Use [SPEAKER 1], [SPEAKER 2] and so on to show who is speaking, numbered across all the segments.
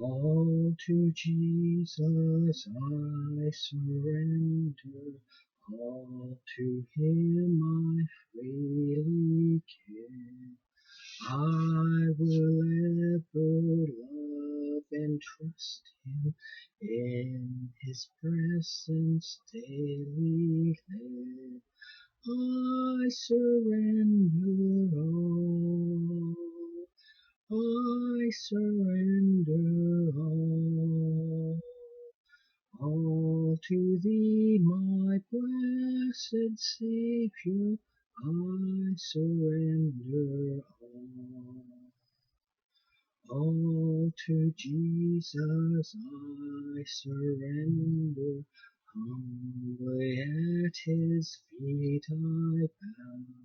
[SPEAKER 1] All to Jesus I surrender, all to Him I freely give. I will ever love and trust Him, in His presence daily live. I surrender all, I surrender all to Thee, my blessed Saviour, I surrender all. All to Jesus I surrender, humbly at His feet I bow.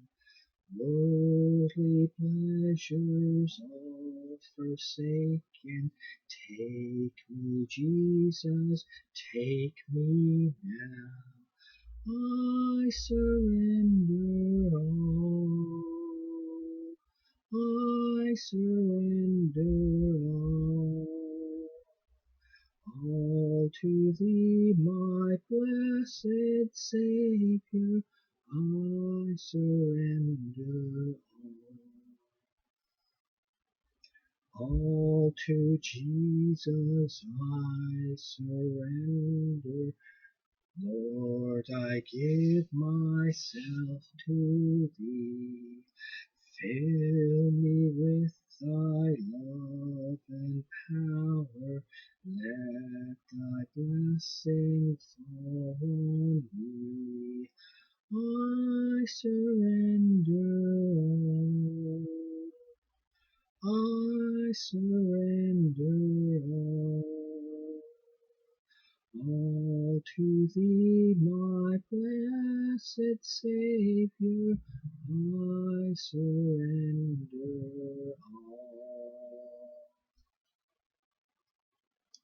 [SPEAKER 1] Worldly pleasures all forsaken, take me, Jesus, take me now. I surrender all, I surrender all to Thee, my blessed Saviour, I surrender all to Jesus I surrender. Lord, I give myself to Thee. Fill me with Thy love and power. Let Thy blessing fall on me. I surrender all. I surrender all to Thee, my blessed Saviour, I surrender